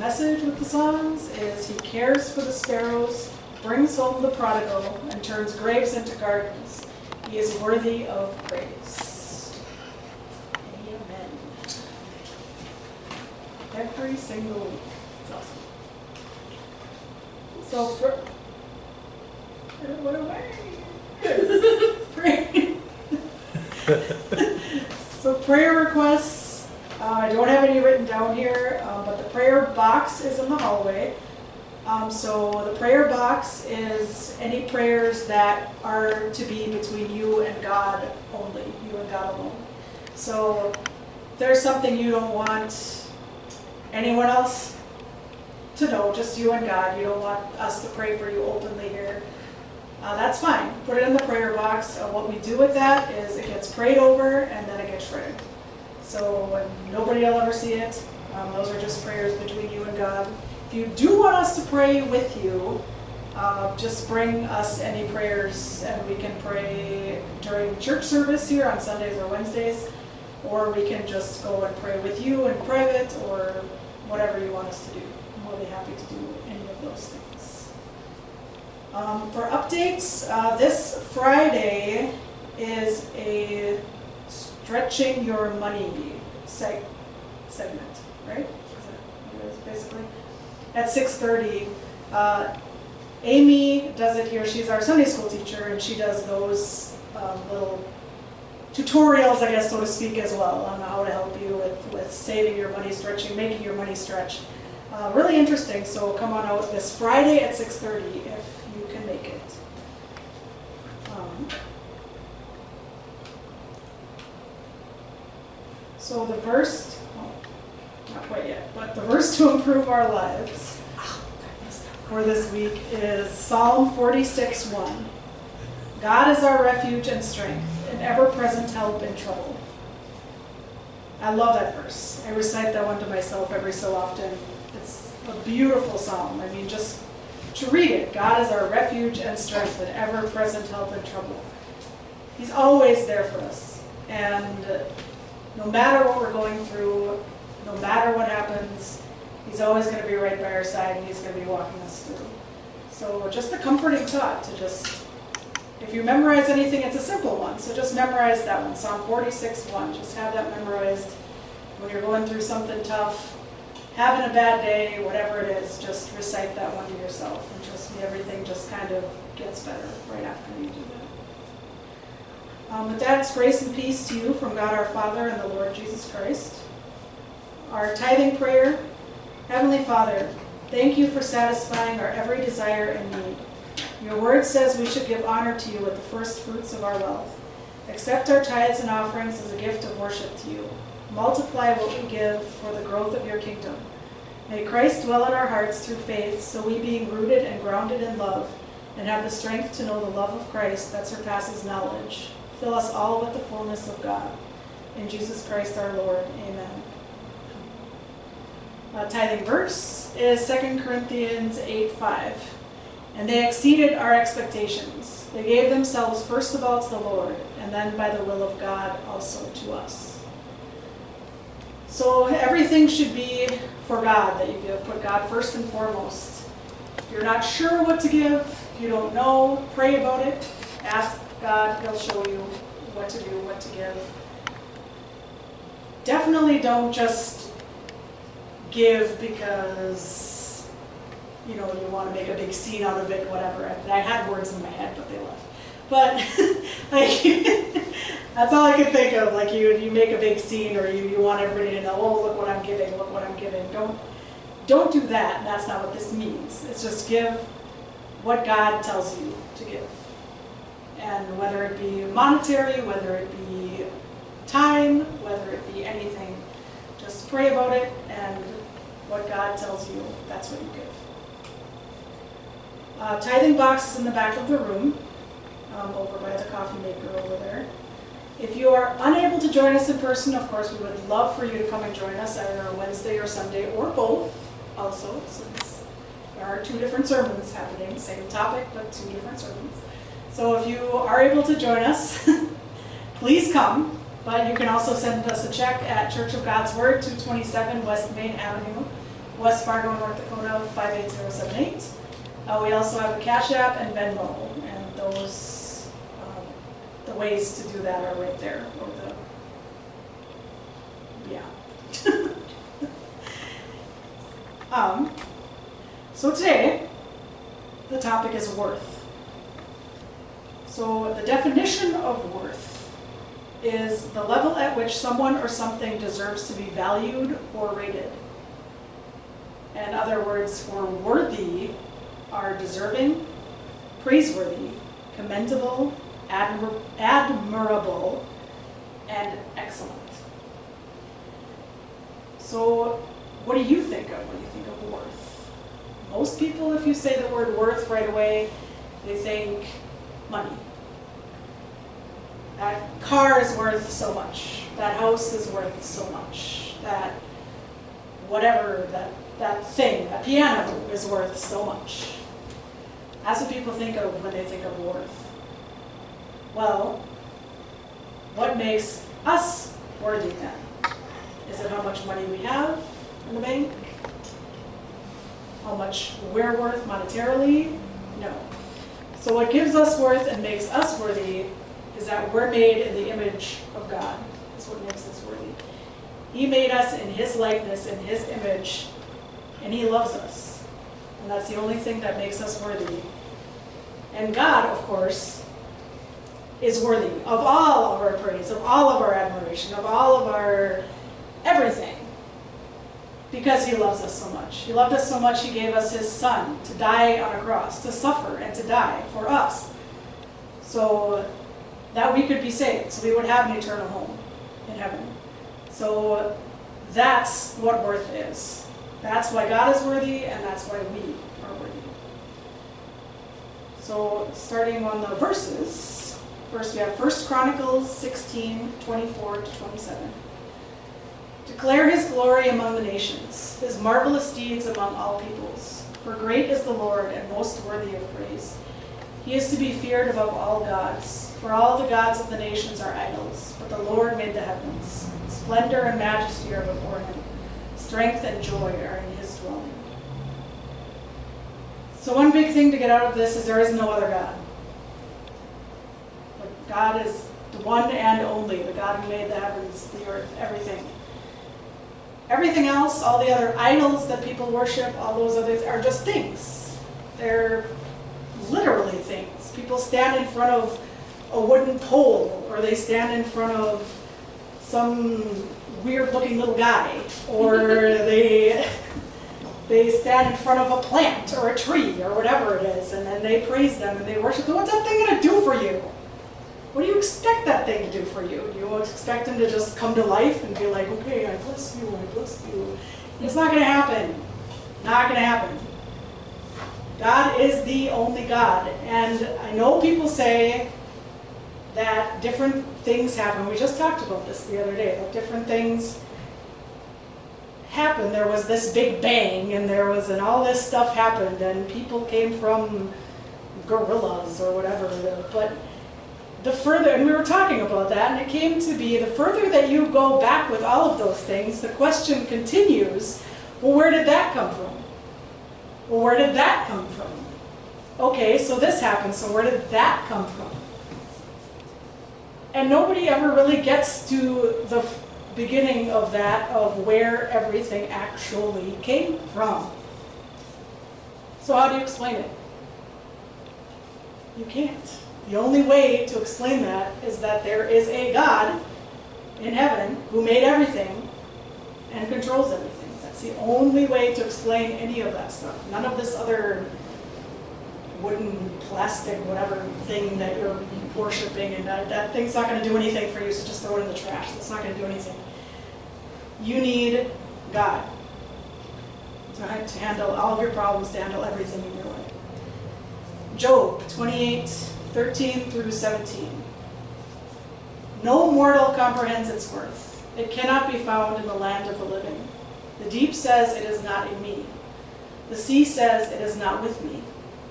message with the songs is He cares for the sparrows, brings home the prodigal, and turns graves into gardens. He is worthy of praise. Amen. Every single week. It's awesome. So, what away? Pray. So prayer requests, I don't have any written down here, but the prayer box is in the hallway. So the prayer box is any prayers that are to be between you and God only, you and God alone. So if there's something you don't want anyone else to know, just you and God, you don't want us to pray for you openly here, that's fine. Put it in the prayer box. What we do with that is it gets prayed over and then it gets shredded. So nobody will ever see it. Those are just prayers between you and God. If you do want us to pray with you, just bring us any prayers and we can pray during church service here on Sundays or Wednesdays, or we can just go and pray with you in private or whatever you want us to do. We'll be happy to do any of those things. For updates, this Friday is a Stretching Your Money segment, right? Is that what it is, basically? At 6:30. Amy does it here. She's our Sunday school teacher, and she does those little tutorials, I guess, so to speak, as well, on how to help you with saving your money, stretching, making your money stretch. Really interesting, so come on out this Friday at 6:30 if you can make it. So the verse, not quite yet, but the verse to improve our lives for this week is Psalm 46:1. God is our refuge and strength, an ever-present help in trouble. I love that verse. I recite that one to myself every so often. It's a beautiful psalm. I mean, just to read it, God is our refuge and strength, an ever-present help in trouble. He's always there for us. And no matter what we're going through, no matter what happens, He's always going to be right by our side and He's going to be walking us through. So just a comforting thought to just, if you memorize anything, it's a simple one. So just memorize that one, Psalm 46:1. Just have that memorized. When you're going through something tough, having a bad day, whatever it is, just recite that one to yourself. And trust me, everything just kind of gets better right after you do that. With that, it's grace and peace to you from God our Father and the Lord Jesus Christ. Our tithing prayer. Heavenly Father, thank you for satisfying our every desire and need. Your word says we should give honor to you with the first fruits of our wealth. Accept our tithes and offerings as a gift of worship to you. Multiply what we give for the growth of your kingdom. May Christ dwell in our hearts through faith, so we, being rooted and grounded in love, and have the strength to know the love of Christ that surpasses knowledge, fill us all with the fullness of God. In Jesus Christ our Lord, amen. Tithing verse is 2 Corinthians 8:5. And they exceeded our expectations. They gave themselves first of all to the Lord, and then by the will of God also to us. So everything should be for God that you give. Put God first and foremost. If you're not sure what to give, if you don't know, pray about it. Ask God, He'll show you what to do, what to give. Definitely don't just give because, you know, you want to make a big scene out of it, whatever. I had words in my head, but they left. But like, that's all I could think of. Like you make a big scene, or you want everybody to know, oh, look what I'm giving, look what I'm giving. Don't do that. That's not what this means. It's just give what God tells you to give. And whether it be monetary, whether it be time, whether it be anything, just pray about it, and what God tells you, that's what you give. Tithing box is in the back of the room, over by the coffee maker over there. If you are unable to join us in person, of course, we would love for you to come and join us either on Wednesday or Sunday, or both also, since there are two different sermons happening, same topic, but two different sermons. So if you are able to join us, please come. But you can also send us a check at Church of God's Word, 227 West Main Avenue, West Fargo, North Dakota, 58078. We also have a Cash App and Venmo, and those, the ways to do that are right there, or yeah. So today, the topic is worth. So the definition of worth is the level at which someone or something deserves to be valued or rated. In other words, for worthy are deserving, praiseworthy, commendable, admirable, and excellent. So what do you think of when you think of worth? Most people, if you say the word worth right away, they think money. That car is worth so much. That house is worth so much. That whatever, that thing, that piano is worth so much. That's what people think of when they think of worth. Well, what makes us worthy then? Is it how much money we have in the bank? How much we're worth monetarily? No. So what gives us worth and makes us worthy is that we're made in the image of God. That's what makes us worthy. He made us in His likeness, in His image, and He loves us. And that's the only thing that makes us worthy. And God, of course, is worthy of all of our praise, of all of our admiration, of all of our everything. Because He loves us so much. He loved us so much, He gave us His Son to die on a cross, to suffer and to die for us, so that we could be saved, so we would have an eternal home in heaven. So that's what worth is. That's why God is worthy, and that's why we are worthy. So starting on the verses, first we have 1 Chronicles 16:24-27. Declare His glory among the nations, His marvelous deeds among all peoples. For great is the Lord, and most worthy of praise. He is to be feared above all gods. For all the gods of the nations are idols, but the Lord made the heavens. Splendor and majesty are before Him. Strength and joy are in His dwelling. So one big thing to get out of this is there is no other God. But God is the one and only, the God who made the heavens, the earth, everything. Everything else, all the other idols that people worship, all those others are just things. They're literally things. People stand in front of a wooden pole, or they stand in front of some weird-looking little guy, or they stand in front of a plant or a tree or whatever it is, and then they praise them and they worship them. What's that thing going to do for you? What do you expect that thing to do for you? Do you expect him to just come to life and be like, okay, I bless you, I bless you? It's not going to happen. Not going to happen. God is the only God. And I know people say that different things happen. We just talked about this the other day, that different things happen. There was this big bang, and all this stuff happened, and people came from gorillas or whatever. But the further, and we were talking about that, and it came to be the further that you go back with all of those things, the question continues, well, where did that come from? Well, where did that come from? Okay, so this happened, so where did that come from? And nobody ever really gets to the beginning of that, of where everything actually came from. So how do you explain it? You can't. The only way to explain that is that there is a God in heaven who made everything and controls everything. That's the only way to explain any of that stuff. None of this other wooden, plastic, whatever thing that you're worshiping, and that thing's not going to do anything for you, so just throw it in the trash. It's not going to do anything. You need God to handle all of your problems, to handle everything in your life. Job 28:13-17. No mortal comprehends its worth. It cannot be found in the land of the living. The deep says, it is not in me. The sea says, it is not with me.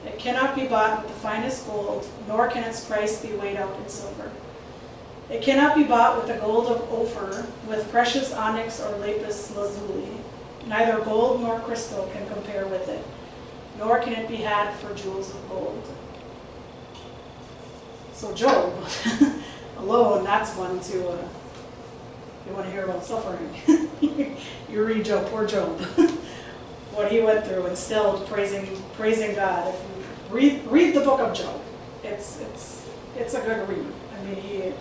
It cannot be bought with the finest gold, nor can its price be weighed out in silver. It cannot be bought with the gold of Ophir, with precious onyx or lapis lazuli. Neither gold nor crystal can compare with it, nor can it be had for jewels of gold. So Job, alone, that's one to, you want to hear about suffering. You read Job, poor Job, what he went through, and still praising God. If you read the book of Job. It's a good read. I mean,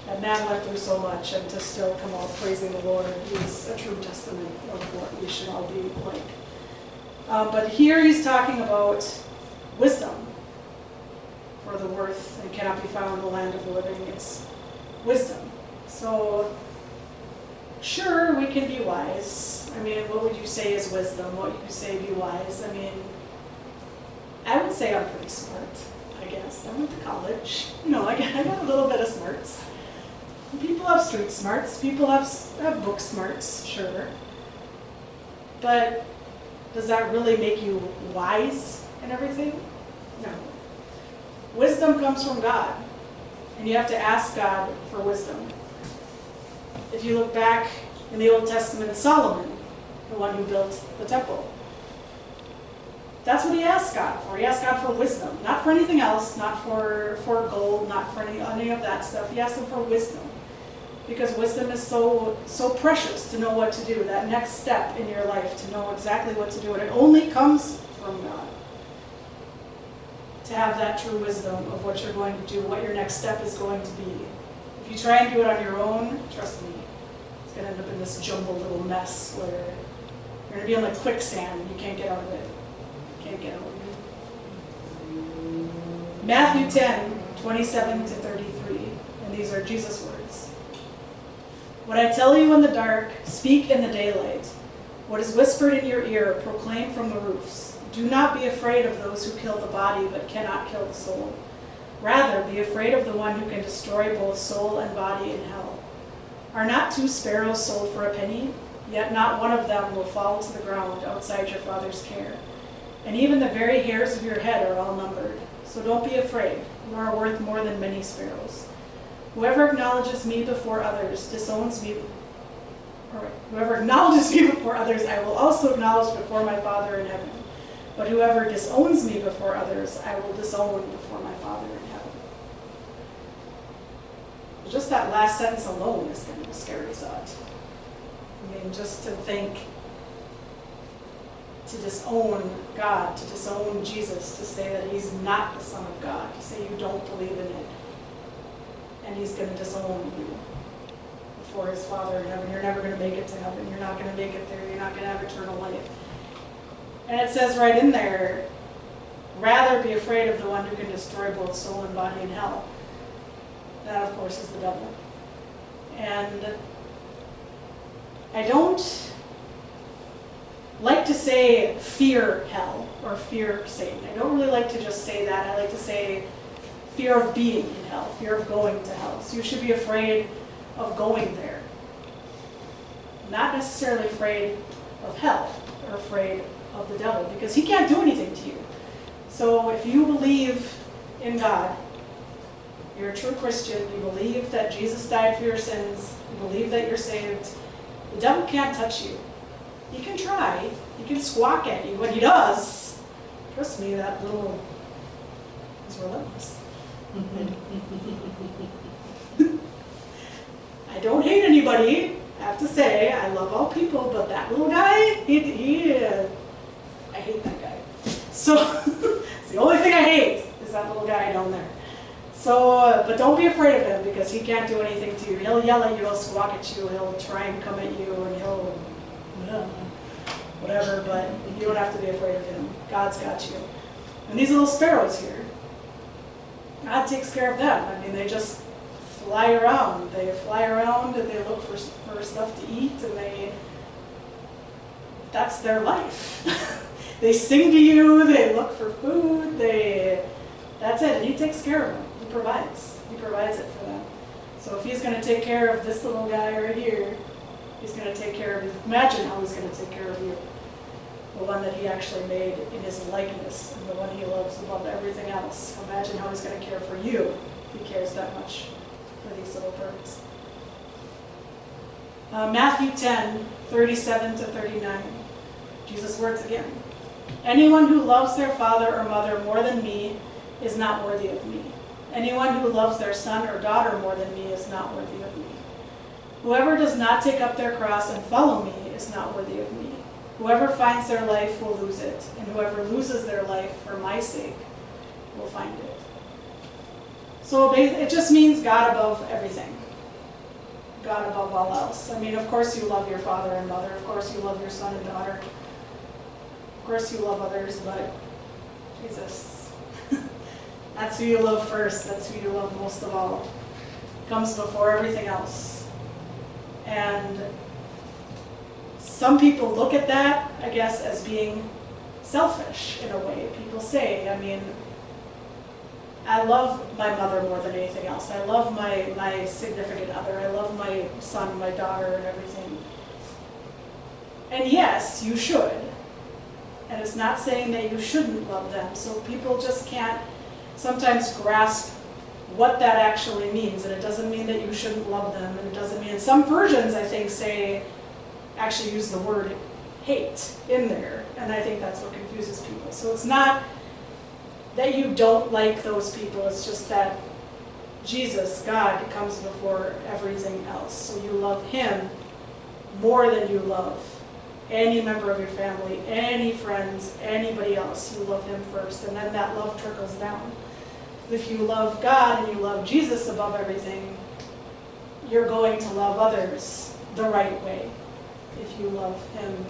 that man went through so much, and to still come out praising the Lord is a true testament of what we should all be like. But here he's talking about wisdom. For the worth and cannot be found in the land of the living. It's wisdom. So, sure, we can be wise. I mean, what would you say is wisdom? What would you say be wise? I mean, I would say I'm pretty smart, I guess. I went to college. You know, I got a little bit of smarts. People have street smarts. People have book smarts, sure. But does that really make you wise in everything? No. Wisdom comes from God, and you have to ask God for wisdom. If you look back in the Old Testament, Solomon, the one who built the temple, that's what he asked God for. He asked God for wisdom, not for anything else, not for gold, not for any of that stuff. He asked him for wisdom, because wisdom is so precious to know what to do, that next step in your life, to know exactly what to do, and it only comes from God. To have that true wisdom of what you're going to do, what your next step is going to be. If you try and do it on your own, trust me, it's going to end up in this jumbled little mess where you're going to be in like quicksand and you can't get out of it. You can't get out of it. Matthew 10:27-33, and these are Jesus' words. What I tell you in the dark, speak in the daylight. What is whispered in your ear, proclaim from the roofs. Do not be afraid of those who kill the body but cannot kill the soul. Rather, be afraid of the one who can destroy both soul and body in hell. Are not 2 sparrows sold for a penny? Yet not one of them will fall to the ground outside your Father's care. And even the very hairs of your head are all numbered. So don't be afraid. You are worth more than many sparrows. Whoever acknowledges me before others disowns me. Whoever acknowledges me before others, I will also acknowledge before my Father in heaven. But whoever disowns me before others, I will disown before my Father in heaven. Just that last sentence alone is kind of a scary thought. I mean, just to think, to disown God, to disown Jesus, to say that he's not the Son of God, to say you don't believe in it, and he's going to disown you before his Father in heaven. You're never going to make it to heaven. You're not going to make it there. You're not going to have eternal life. And it says right in there, rather be afraid of the one who can destroy both soul and body in hell. That, of course, is the devil. And I don't like to say fear hell or fear Satan. I don't really like to just say that. I like to say fear of being in hell, fear of going to hell. So you should be afraid of going there. Not necessarily afraid of hell or afraid of the devil, because he can't do anything to you. So if you believe in God, you're a true Christian, you believe that Jesus died for your sins, you believe that you're saved, the devil can't touch you. He can try, he can squawk at you. When he does, trust me, that little is relentless. I don't hate anybody, I have to say, I love all people, but that little guy, I hate that guy. So, it's the only thing I hate is that little guy down there. So, but don't be afraid of him, because he can't do anything to you. He'll yell at you, he'll squawk at you, he'll try and come at you, and he'll, whatever, but you don't have to be afraid of him. God's got you. And these little sparrows here, God takes care of them. I mean, they just fly around. They fly around and they look for stuff to eat, and that's their life. They sing to you, they look for food, that's it, and he takes care of them. He provides it for them. So if he's going to take care of this little guy right here, he's going to take care of you. Imagine how he's going to take care of you. The one that he actually made in his likeness, and the one he loves above everything else. Imagine how he's going to care for you if he cares that much for these little birds. Matthew 10:37-39. Jesus' words again. Anyone who loves their father or mother more than me is not worthy of me. Anyone who loves their son or daughter more than me is not worthy of me. Whoever does not take up their cross and follow me is not worthy of me. Whoever finds their life will lose it, and whoever loses their life for my sake will find it. So it just means God above everything. God above all else. I mean, of course you love your father and mother. Of course you love your son and daughter. Of course you love others, but Jesus, that's who you love first. That's who you love most of all. Comes before everything else. And some people look at that, I guess, as being selfish in a way. People say, I mean, I love my mother more than anything else. I love my significant other. I love my son, my daughter, and everything. And yes, you should. And it's not saying that you shouldn't love them. So people just can't sometimes grasp what that actually means. And it doesn't mean that you shouldn't love them. And it doesn't mean, some versions, I think, actually use the word hate in there. And I think that's what confuses people. So it's not that you don't like those people. It's just that Jesus, God, comes before everything else. So you love him more than you love any member of your family, any friends, anybody else. You love him first, and then that love trickles down. If you love God and you love Jesus above everything, you're going to love others the right way if you love him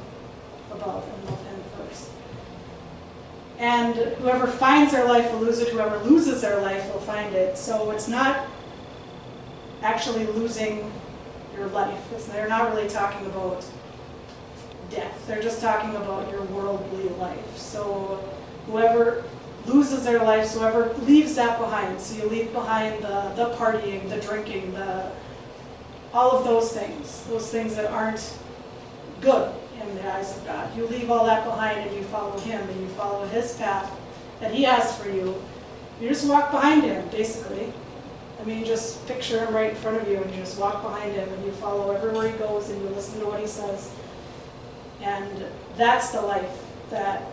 above and love him first. And whoever finds their life will lose it. Whoever loses their life will find it. So it's not actually losing your life. They're not really talking about death. They're just talking about your worldly life. So whoever loses their life, whoever leaves that behind. So you leave behind the partying, the drinking, all of those things that aren't good in the eyes of God. You leave all that behind and you follow him and you follow his path that he has for you. You just walk behind him, basically. I mean, just picture him right in front of you and you just walk behind him and you follow everywhere he goes and you listen to what he says. And that's the life that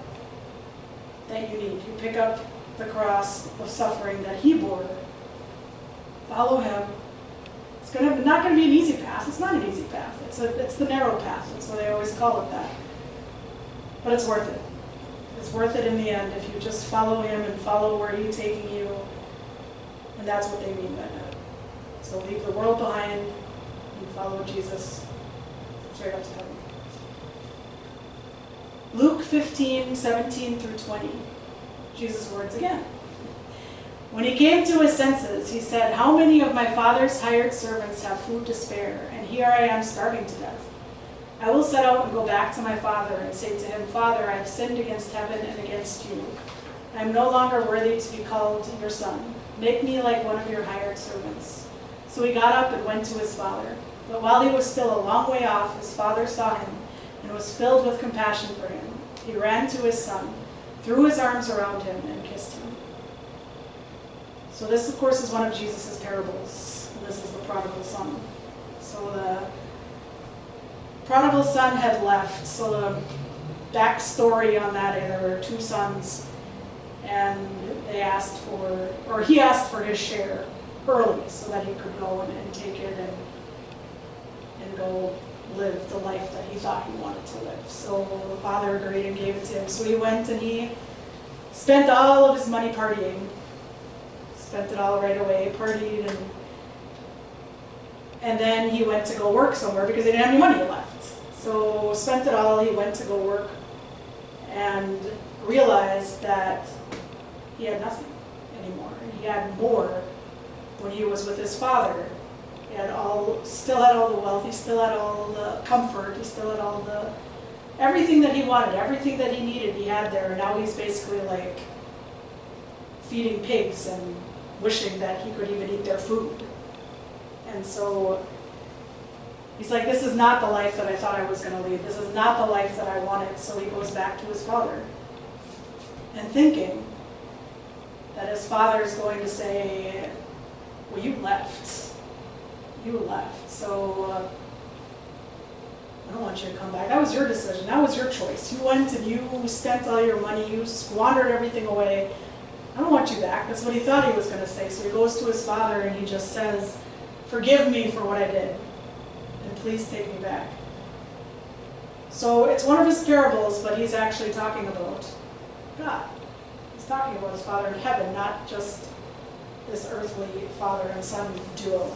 you need. You pick up the cross of suffering that he bore. Follow him. It's not going to be an easy path. It's not an easy path. It's the narrow path. That's why they always call it that. But it's worth it. It's worth it in the end if you just follow him and follow where he's taking you. And that's what they mean by that. So leave the world behind and follow Jesus straight up to heaven. Luke 15:17-20. Jesus' words again. When he came to his senses, he said, "How many of my father's hired servants have food to spare, and here I am starving to death? I will set out and go back to my father and say to him, 'Father, I have sinned against heaven and against you. I am no longer worthy to be called your son. Make me like one of your hired servants.' So he got up and went to his father. But while he was still a long way off, his father saw him and was filled with compassion for him. He ran to his son, threw his arms around him, and kissed him." So this, of course, is one of Jesus' parables. And this is the prodigal son. So the prodigal son had left. So the backstory on that, there were two sons, and he asked for his share early so that he could go and take it and go live the life that he thought he wanted to live. So the father agreed and gave it to him. So he went and he spent all of his money partying. Spent it all right away, partied, and then he went to go work somewhere because he didn't have any money left. So spent it all, he went to go work and realized that he had nothing anymore. He had more when he was with his father. He still had all the wealth, he still had all the comfort, he still had everything that he wanted, everything that he needed he had there. And now he's basically like feeding pigs and wishing that he could even eat their food. And so he's like, this is not the life that I thought I was going to lead. This is not the life that I wanted. So he goes back to his father and thinking that his father is going to say, well, you left. You left. So I don't want you to come back. That was your decision. That was your choice. You went and you spent all your money. You squandered everything away. I don't want you back. That's what he thought he was going to say. So he goes to his father and he just says, forgive me for what I did, and please take me back. So it's one of his parables, but he's actually talking about God. He's talking about his Father in heaven, not just this earthly father and son duo.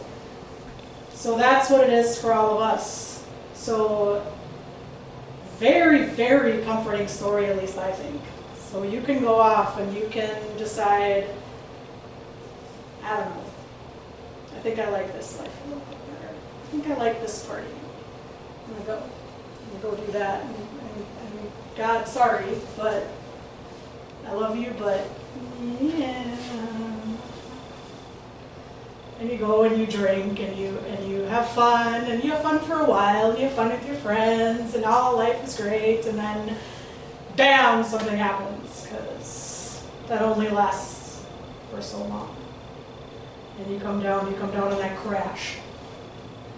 So that's what it is for all of us. So very, very comforting story, at least I think. So you can go off and you can decide, I don't know, I think I like this life a little bit better. I think I like this party. I'm gonna go do that. And God, sorry, but I love you, but yeah. And you go and you drink and you have fun, and you have fun for a while, and you have fun with your friends, and all life is great, and then bam, something happens, because that only lasts for so long. And you come down in that crash.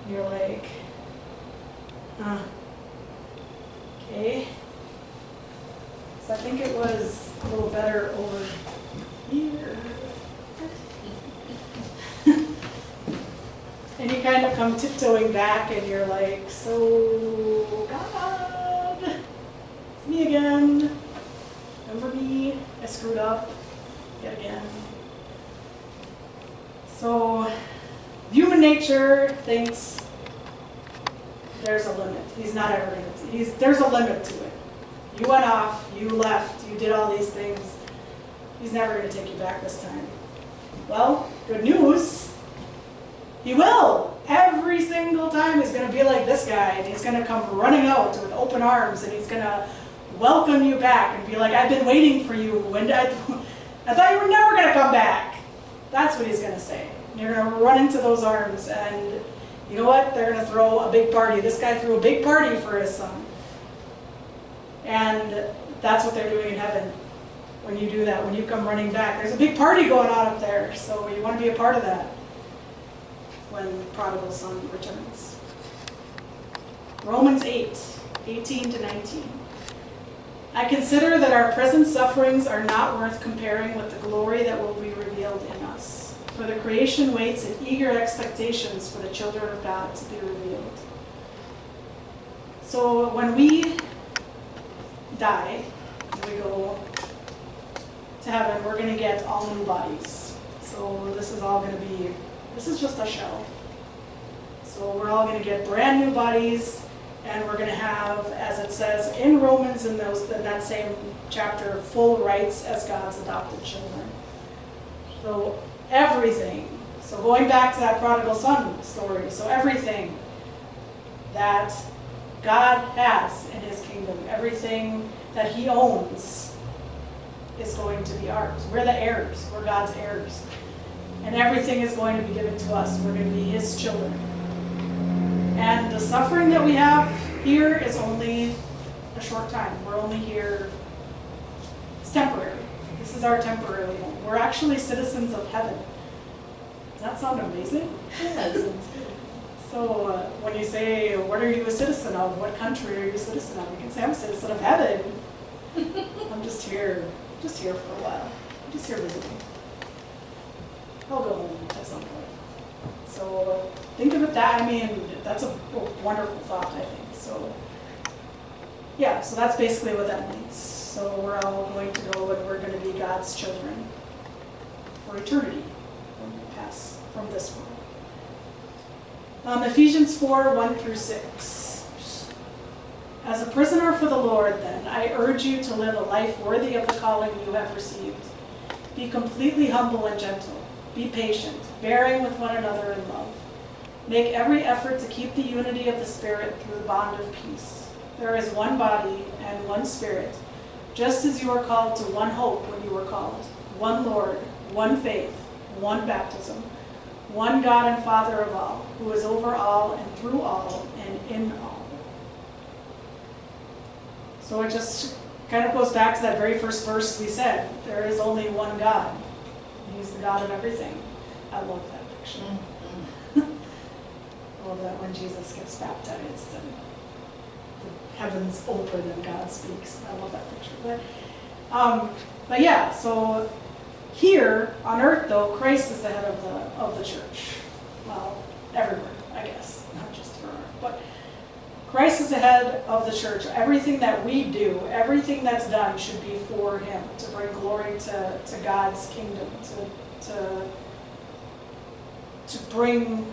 And you're like, okay. So I think it was a little better over here. And you kind of come tiptoeing back and you're like, so God, it's me again. Remember me? I screwed up yet again. So human nature thinks there's a limit. He's not ever going to. There's a limit to it. You went off, you left, you did all these things. He's never going to take you back this time. Well, good news. He will. Every single time he's going to be like this guy, and he's going to come running out with open arms, and he's going to welcome you back and be like, I've been waiting for you, and I thought you were never going to come back. That's what he's going to say. And you're going to run into those arms, and you know what? They're going to throw a big party. This guy threw a big party for his son. And that's what they're doing in heaven when you do that, when you come running back. There's a big party going on up there, so you want to be a part of that when the prodigal son returns. Romans 8:18-19. I consider that our present sufferings are not worth comparing with the glory that will be revealed in us. For the creation waits in eager expectations for the children of God to be revealed. So when we die, and we go to heaven, we're going to get all new bodies. So this is all going to be, this is just a shell. So we're all going to get brand new bodies, and we're going to have, as it says in Romans in that same chapter, full rights as God's adopted children. So everything. So going back to that prodigal son story, so everything that God has in his kingdom, everything that he owns is going to be ours. We're the heirs. We're God's heirs. And everything is going to be given to us. We're going to be his children. And the suffering that we have here is only a short time. We're only here, it's temporary. This is our temporary home. We're actually citizens of heaven. Does that sound amazing? Yeah, So when you say, what are you a citizen of? What country are you a citizen of? You can say, I'm a citizen of heaven. I'm just here for a while. I'm just here visiting. I'll go home at some point. So think of it that, that's a wonderful thought, I think. So yeah, so that's basically what that means. So we're all going to go and we're going to be God's children for eternity when we pass from this world. Ephesians 4:1-6. As a prisoner for the Lord, then, I urge you to live a life worthy of the calling you have received. Be completely humble and gentle. Be patient, bearing with one another in love. Make every effort to keep the unity of the Spirit through the bond of peace. There is one body and one Spirit, just as you were called to one hope when you were called, one Lord, one faith, one baptism, one God and Father of all, who is over all and through all and in all. So it just kind of goes back to that very first verse we said. There is only one God. He's the God of everything. I love that picture. I love that when Jesus gets baptized. And heavens open and God speaks. I love that picture. But yeah, so here on earth, though, Christ is the head of the church. Well, everywhere, I guess, not just here on earth. But Christ is the head of the church. Everything that we do, everything that's done should be for him, to bring glory to God's kingdom, to bring,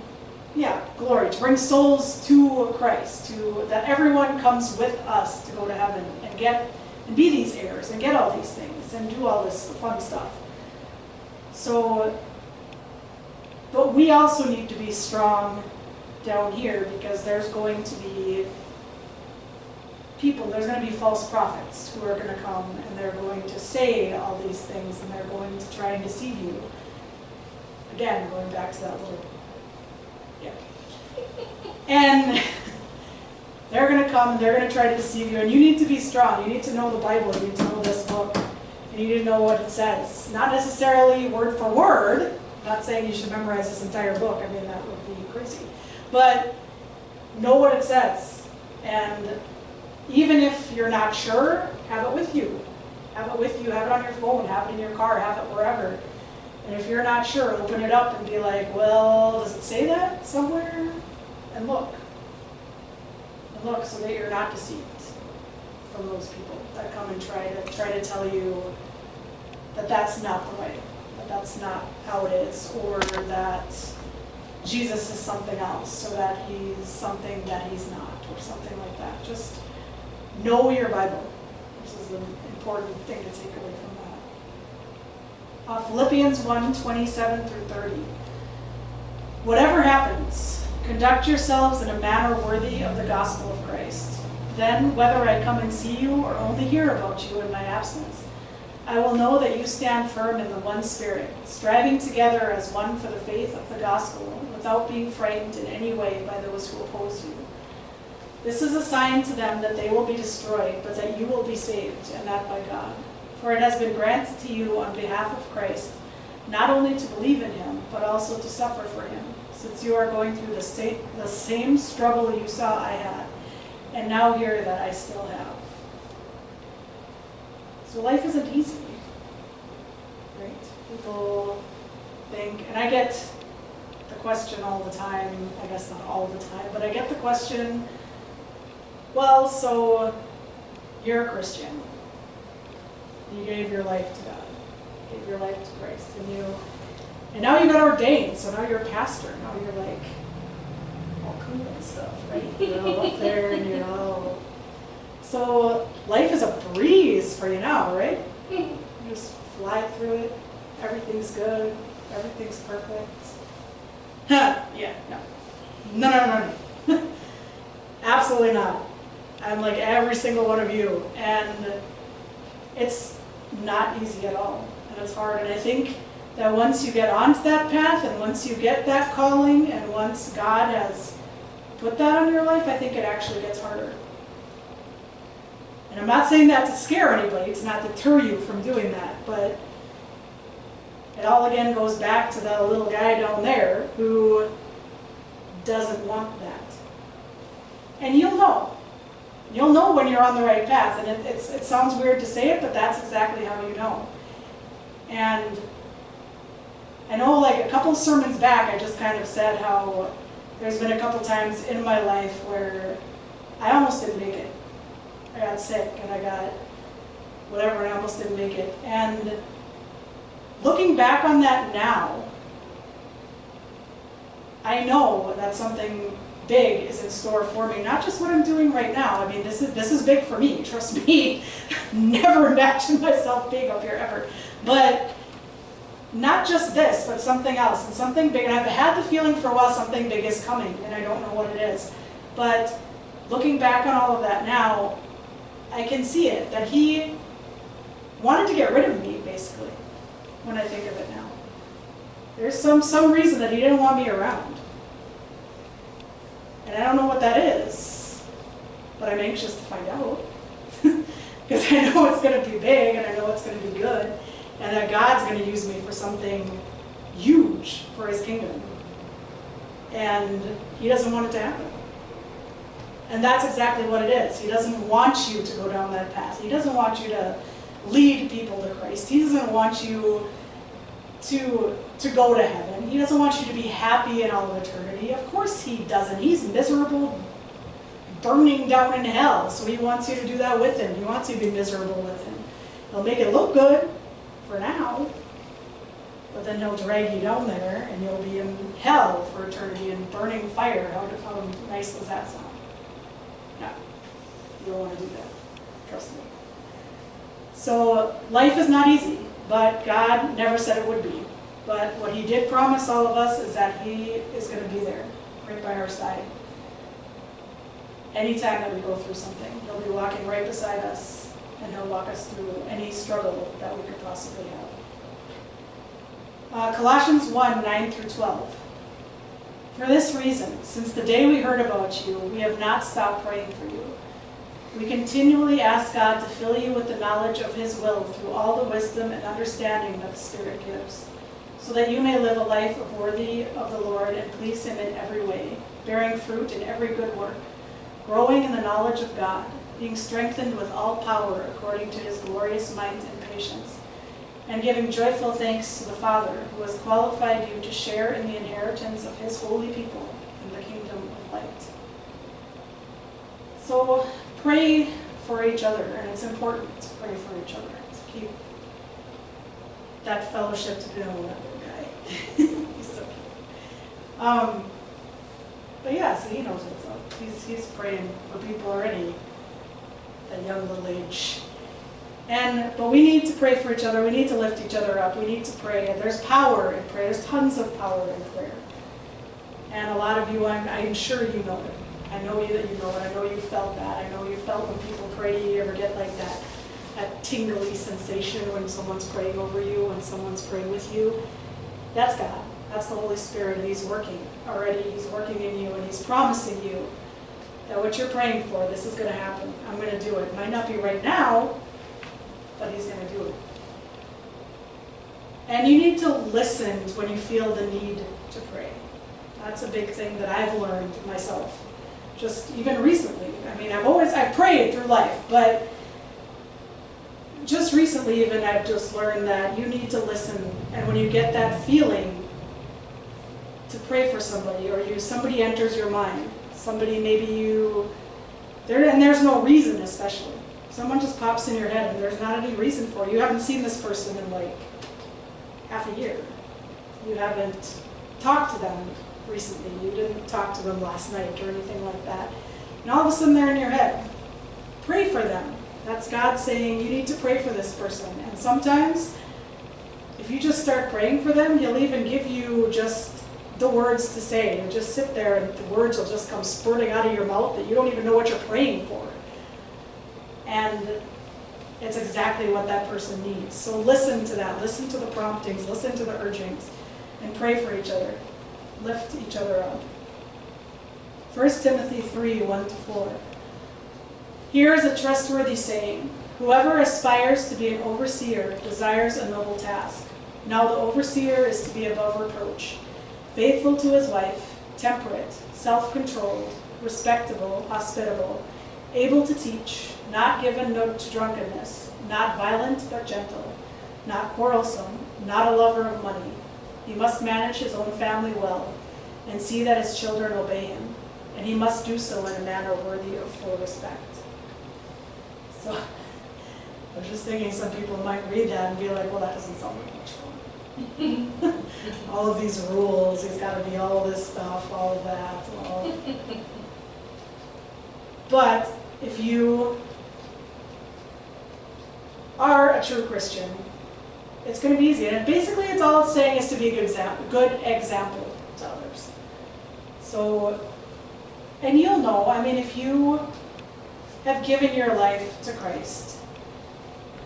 glory, to bring souls to Christ, that everyone comes with us to go to heaven and be these heirs and get all these things and do all this fun stuff. So, but we also need to be strong down here, because there's going to be people, there's going to be false prophets who are going to come, and they're going to say all these things, and they're going to try and deceive you. Again, going back to that little, and they're going to come and they're going to try to deceive you, and you need to be strong. You need to know the Bible, you need to know this book, and you need to know what it says. Not necessarily word for word. I'm not saying you should memorize this entire book. I mean, that would be crazy. But know what it says. And even if you're not sure, have it with you. Have it with you, have it on your phone, have it in your car, have it wherever. And if you're not sure, open it up and be like, well, does it say that somewhere? And look. And look, so that you're not deceived from those people that come and try to tell you that that's not the way, that that's not how it is, or that Jesus is something else, or that he's something that he's not, or something like that. Just know your Bible. This is an important thing to take away from that. Philippians 1:27 through 30. Whatever happens, conduct yourselves in a manner worthy of the gospel of Christ. Then, whether I come and see you or only hear about you in my absence, I will know that you stand firm in the one Spirit, striving together as one for the faith of the gospel, without being frightened in any way by those who oppose you. This is a sign to them that they will be destroyed, but that you will be saved, and that by God. For it has been granted to you on behalf of Christ, not only to believe in him, but also to suffer for him, since you are going through the same struggle you saw I had, and now hear that I still have. So life isn't easy, right? People think, and I get the question all the time, I guess not all the time, but I get the question, well, so you're a Christian. You gave your life to God. You gave your life to Christ. And now you got ordained, so now you're a pastor. Now you're like all cool and stuff, right? You're all up there and you're all... So life is a breeze for you now, right? You just fly through it. Everything's good. Everything's perfect. Yeah, no. Absolutely not. I'm like every single one of you. And it's not easy at all. And it's hard. And I think that once you get onto that path, and once you get that calling, and once God has put that on your life, I think it actually gets harder. And I'm not saying that to scare anybody, to not deter you from doing that, but it all again goes back to the little guy down there who doesn't want that. And you'll know. You'll know when you're on the right path. And it sounds weird to say it, but that's exactly how you know. And I know, like a couple sermons back, I just kind of said how there's been a couple times in my life where I almost didn't make it. I got sick and I got whatever, and I almost didn't make it. And looking back on that now, I know that something big is in store for me. Not just what I'm doing right now. I mean, this is big for me. Trust me. Never imagined myself big up here ever. But not just this, but something else and something big. And I've had the feeling for a while something big is coming, and I don't know what it is. But looking back on all of that now, I can see it, that he wanted to get rid of me, basically, when I think of it now. There's some reason that he didn't want me around. And I don't know what that is, but I'm anxious to find out. Because I know it's going to be big, and I know it's going to be good, and that God's going to use me for something huge for his kingdom. And he doesn't want it to happen. And that's exactly what it is. He doesn't want you to go down that path. He doesn't want you to lead people to Christ. He doesn't want you to go to heaven. He doesn't want you to be happy in all of eternity. Of course he doesn't. He's miserable, burning down in hell. So he wants you to do that with him. He wants you to be miserable with him. He'll make it look good for now, but then he'll drag you down there and you'll be in hell for eternity in burning fire. How nice does that sound? No, you don't want to do that. Trust me. So life is not easy, but God never said it would be. But what he did promise all of us is that he is going to be there, right by our side. Anytime that we go through something, he'll be walking right beside us, and he'll walk us through any struggle that we could possibly have. Colossians 1:9-12. For this reason, since the day we heard about you, we have not stopped praying for you. We continually ask God to fill you with the knowledge of his will through all the wisdom and understanding that the Spirit gives, so that you may live a life worthy of the Lord and please him in every way, bearing fruit in every good work, growing in the knowledge of God, being strengthened with all power according to his glorious might and patience, and giving joyful thanks to the Father, who has qualified you to share in the inheritance of his holy people in the kingdom of light. So pray for each other, and it's important to pray for each other, to keep that fellowship to be on that little guy. He's so cute. But yeah, so he knows what's up. He's praying for people already at young little age. But we need to pray for each other. We need to lift each other up. We need to pray. And there's power in prayer. There's tons of power in prayer. And a lot of you, I'm sure you know it. I know you that you know it. I know you felt that. I know you felt when people pray to you, you ever get like that tingly sensation when someone's praying over you, when someone's praying with you. That's God. That's the Holy Spirit, and he's working already. He's working in you, and he's promising you that what you're praying for, this is going to happen. I'm going to do it. It might not be right now, but he's going to do it. And you need to listen when you feel the need to pray. That's a big thing that I've learned myself, just even recently. I mean, I've prayed through life, but just recently even I've just learned that you need to listen, and when you get that feeling to pray for somebody, or somebody enters your mind, somebody and there's no reason, especially. Someone just pops in your head and there's not any reason for it. You haven't seen this person in like half a year. You haven't talked to them recently. You didn't talk to them last night or anything like that. And all of a sudden they're in your head. Pray for them. That's God saying you need to pray for this person. And sometimes if you just start praying for them, he'll even give you just the words to say. You'll just sit there and the words will just come spurting out of your mouth that you don't even know what you're praying for. And it's exactly what that person needs. So listen to that. Listen to the promptings. Listen to the urgings. And pray for each other. Lift each other up. 1 Timothy 3:1-4. Here is a trustworthy saying. Whoever aspires to be an overseer desires a noble task. Now the overseer is to be above reproach, faithful to his wife, temperate, self-controlled, respectable, hospitable, able to teach, not given to drunkenness, not violent but gentle, not quarrelsome, not a lover of money. He must manage his own family well and see that his children obey him, and he must do so in a manner worthy of full respect. So I was just thinking some people might read that and be like, well, that doesn't sound like much fun. All of these rules, he's got to be all this stuff, all of that. But if you are a true Christian, it's going to be easy. And basically, it's all it's saying is to be a good example to others. So, and you'll know, I mean, if you have given your life to Christ,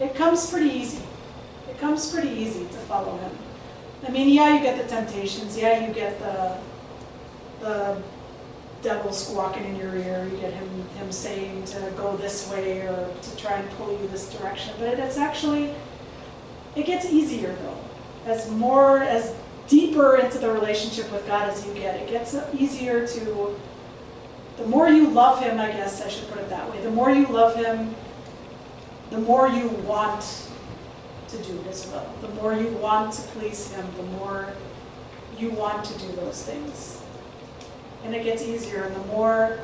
it comes pretty easy. It comes pretty easy to follow him. I mean, yeah, you get the temptations. Yeah, you get the devil squawking in your ear. You get him saying to go this way or to try and pull you this direction. But it's actually, it gets easier though. As deeper into the relationship with God as you get, it gets easier to, the more you love him, I guess I should put it that way, the more you love him, the more you want to do his will. The more you want to please him, the more you want to do those things. And it gets easier, and the more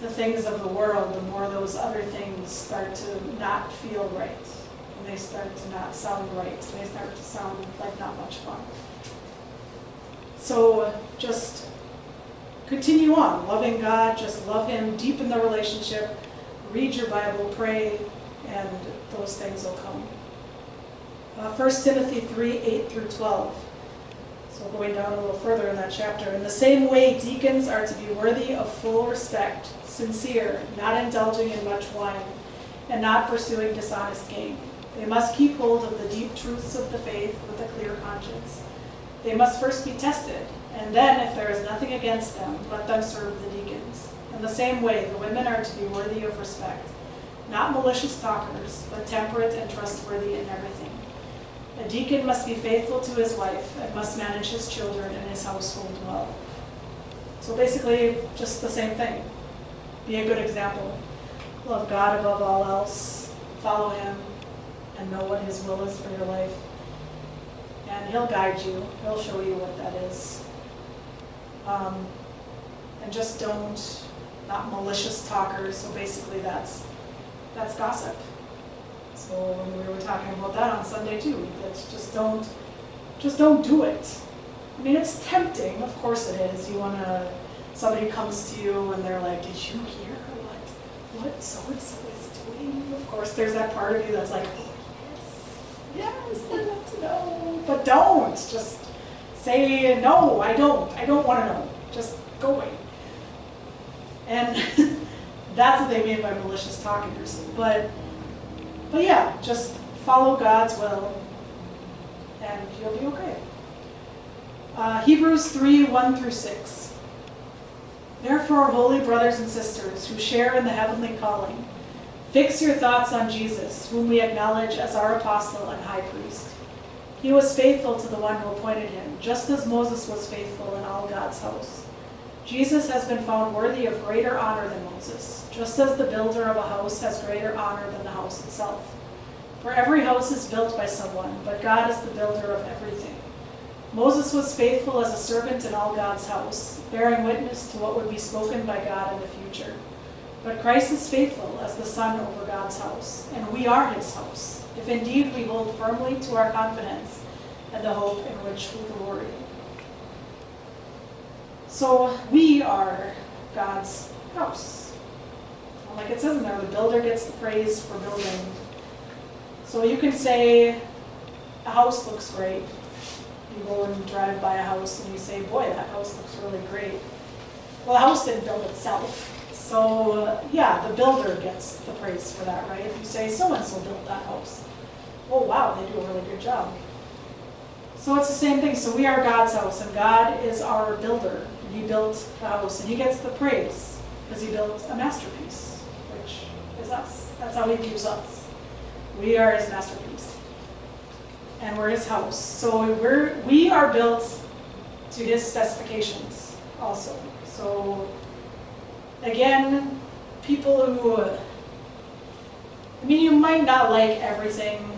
the things of the world, the more those other things start to not feel right. And they start to not sound right. And they start to sound like not much fun. So just continue on, loving God, just love him, deepen the relationship, read your Bible, pray, and those things will come. 1 Timothy 3:8-12. So going down a little further in that chapter. In the same way, deacons are to be worthy of full respect, sincere, not indulging in much wine, and not pursuing dishonest gain. They must keep hold of the deep truths of the faith with a clear conscience. They must first be tested, and then, if there is nothing against them, let them serve the deacons. In the same way, the women are to be worthy of respect, not malicious talkers, but temperate and trustworthy in everything. A deacon must be faithful to his wife and must manage his children and his household well. So basically, just the same thing. Be a good example. Love God above all else. Follow him and know what his will is for your life. And he'll guide you. He'll show you what that is. And just not malicious talkers. So basically that's gossip. So when we were talking about that on Sunday too, that's just don't do it. I mean, it's tempting, of course it is. Somebody comes to you and they're like, did you hear what so-and-so is doing? Of course there's that part of you that's like, oh yes, I'd love to know. But don't, just say, no, I don't want to know. Just go away. And that's what they mean by malicious talkers. But yeah, just follow God's will and you'll be okay. Hebrews 3:1-6. Therefore, holy brothers and sisters who share in the heavenly calling, fix your thoughts on Jesus, whom we acknowledge as our apostle and high priest. He was faithful to the one who appointed him, just as Moses was faithful in all God's house. Jesus has been found worthy of greater honor than Moses, just as the builder of a house has greater honor than the house itself. For every house is built by someone, but God is the builder of everything. Moses was faithful as a servant in all God's house, bearing witness to what would be spoken by God in the future. But Christ is faithful as the Son over God's house, and we are his house, if indeed we hold firmly to our confidence and the hope in which we glory. So we are God's house. Like it says in there, the builder gets the praise for building. So you can say, a house looks great. You go and drive by a house and you say, boy, that house looks really great. Well, the house didn't build itself. So yeah, the builder gets the praise for that, right? If you say, so-and-so built that house. Oh wow, they do a really good job. So it's the same thing. So we are God's house, and God is our builder. He built the house, and he gets the praise because he built a masterpiece, which is us. That's how he views us. We are his masterpiece, and we're his house. So we are built to his specifications also. So again, people who, you might not like everything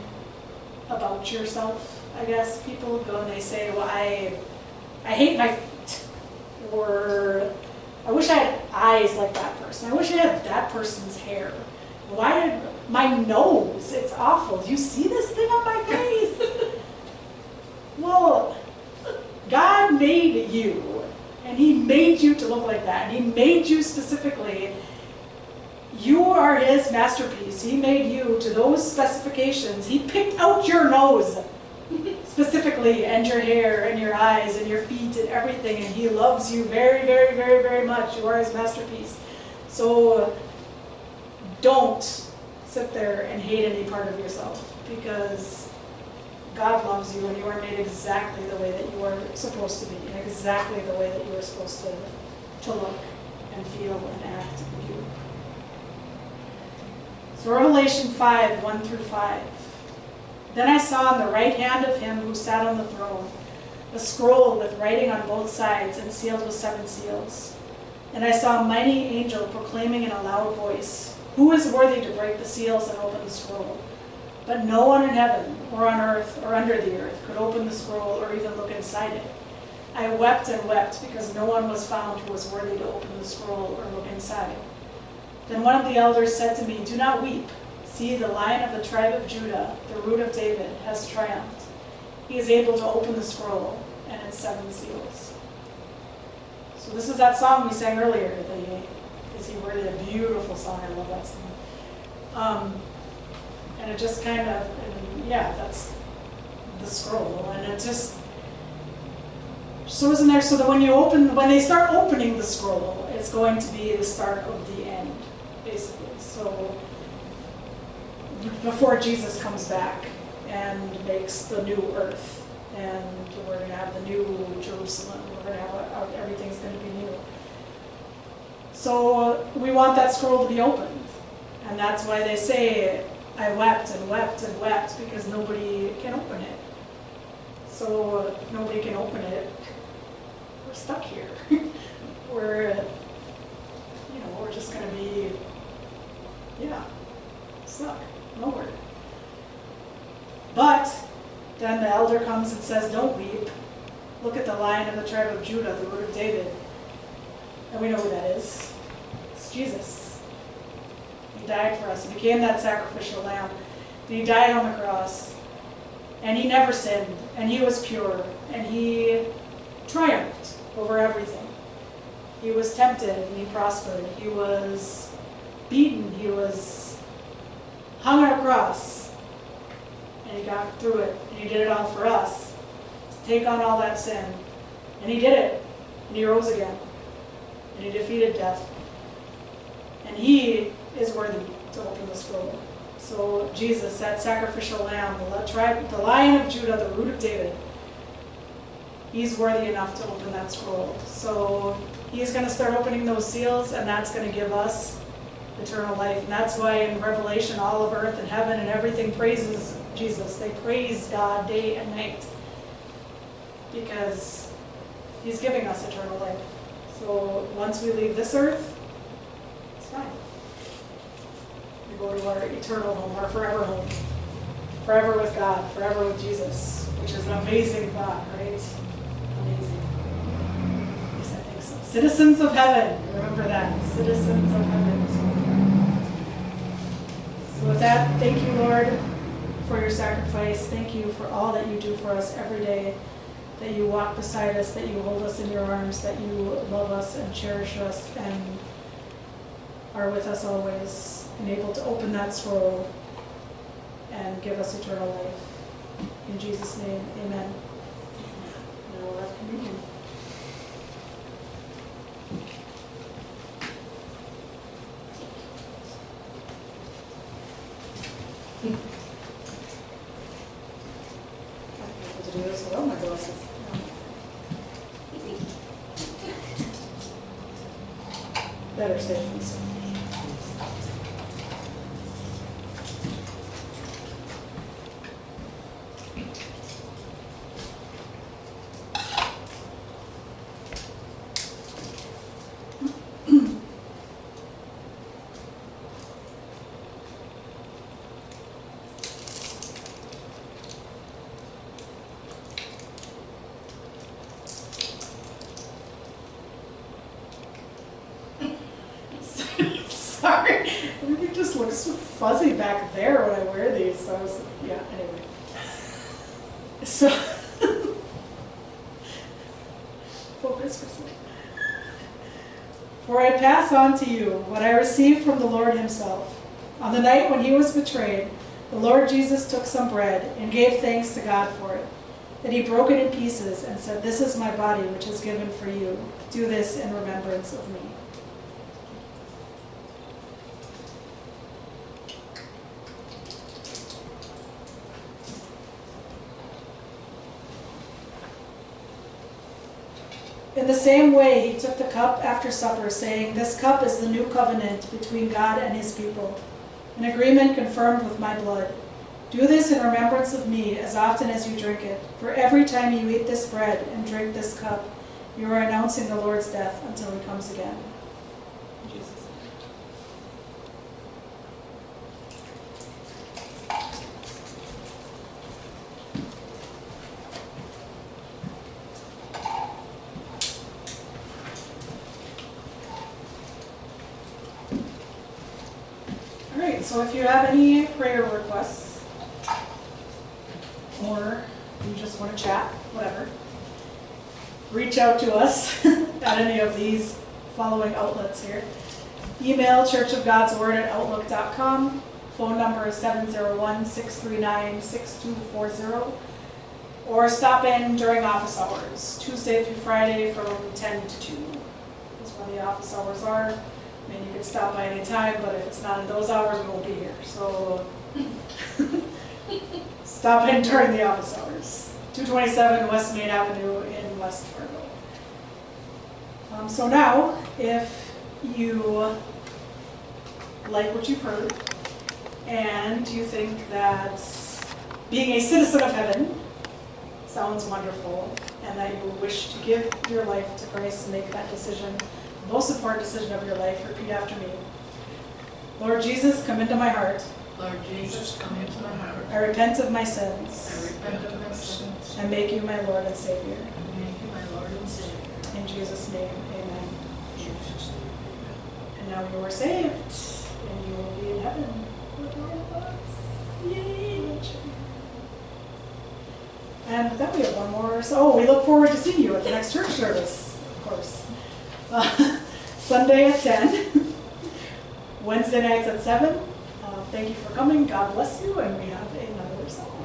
about yourself, I guess. People go and they say, well, I hate my feet, or I wish I had eyes like that person. I wish I had that person's hair. Why did my nose? It's awful. Do you see this thing on my face? Well, God made you, and he made you to look like that, and he made you specifically. You are his masterpiece. He made you to those specifications. He picked out your nose specifically, and your hair, and your eyes, and your feet, and everything, and he loves you very, very, very, very much. You are his masterpiece. So don't sit there and hate any part of yourself, because God loves you, and you are made exactly the way that you are supposed to be, and exactly the way that you are supposed to look and feel and act and do. So Revelation 5:1-5. Then I saw on the right hand of him who sat on the throne a scroll with writing on both sides and sealed with 7 seals. And I saw a mighty angel proclaiming in a loud voice, "Who is worthy to break the seals and open the scroll?" But no one in heaven, or on earth, or under the earth could open the scroll or even look inside it. I wept and wept because no one was found who was worthy to open the scroll or look inside. Then one of the elders said to me, "Do not weep. See, the Lion of the tribe of Judah, the Root of David, has triumphed. He is able to open the scroll and its 7 seals." So this is that song we sang earlier, the "Is He Worthy?" A beautiful song. I love that song. And it just kind of, yeah, that's the scroll, and it just shows in there so that when they start opening the scroll, it's going to be the start of the end, basically. So before Jesus comes back and makes the new earth, and we're going to have the new Jerusalem, we're going to have everything's going to be new. So we want that scroll to be opened, and that's why they say, "I wept and wept and wept," because nobody can open it. So nobody can open it. We're stuck here. we're just going to be, stuck nowhere. But then the elder comes and says, "Don't weep. Look at the Lion of the tribe of Judah, the Root of David." And we know who that is. It's Jesus. He died for us. He became that sacrificial lamb. And he died on the cross. And he never sinned. And he was pure. And he triumphed over everything. He was tempted and he prospered. He was beaten. He was hung on a cross. And he got through it. And he did it all for us. To take on all that sin. And he did it. And he rose again. And he defeated death. And he is worthy to open the scroll. So Jesus, that sacrificial lamb, the Lion of Judah, the Root of David, he's worthy enough to open that scroll. So he's going to start opening those seals, and that's going to give us eternal life. And that's why in Revelation, all of earth and heaven and everything praises Jesus. They praise God day and night because he's giving us eternal life. So once we leave this earth, it's fine. We go to our eternal home, our forever home. Forever with God, forever with Jesus, which is an amazing thought, right? Amazing. At least I think so. Citizens of heaven, remember that. Citizens of heaven. So with that, thank you, Lord, for your sacrifice. Thank you for all that you do for us every day. That you walk beside us, that you hold us in your arms, that you love us and cherish us and are with us always, and able to open that scroll and give us eternal life. In Jesus' name, amen. And we'll have communion. I have to do this without my glasses. Better safe than sorry. Sorry, everything just looks so fuzzy back there when I wear these. So I was, yeah, anyway. So, focus for a second. For I pass on to you what I received from the Lord himself. On the night when he was betrayed, the Lord Jesus took some bread and gave thanks to God for it. Then he broke it in pieces and said, "This is my body which is given for you. Do this in remembrance of me." In the same way, he took the cup after supper, saying, "This cup is the new covenant between God and his people, an agreement confirmed with my blood. Do this in remembrance of me as often as you drink it. For every time you eat this bread and drink this cup, you are announcing the Lord's death until he comes again." In Jesus' name. All right, so if you have any prayer requests, or you just want to chat, whatever, reach out to us at any of these following outlets here. Email churchofgodsword@outlook.com. Phone number is 701-639-6240. Or stop in during office hours, Tuesday through Friday from 10 to 2. That's when the office hours are. I mean, you can stop by any time, but if it's not in those hours, we won't be here. So stop in during the office hours. 227 West Main Avenue in West Fargo. So now, if you like what you've heard, and you think that being a citizen of heaven sounds wonderful, and that you wish to give your life to Christ and make that decision, the most important decision of your life, repeat after me. Lord Jesus, come into my heart. Lord Jesus, come into my heart. I repent of my I sins repent of my sins. and make you my Lord and Savior. And make you my Lord and Savior. In Jesus' name, amen. In Jesus' name, amen. And now you are saved, and you will be in heaven with all of us. Yay! And with that, we have one more. So we look forward to seeing you at the next church service, of course. Sunday at 10, Wednesday nights at 7. Thank you for coming. God bless you, and we have another song.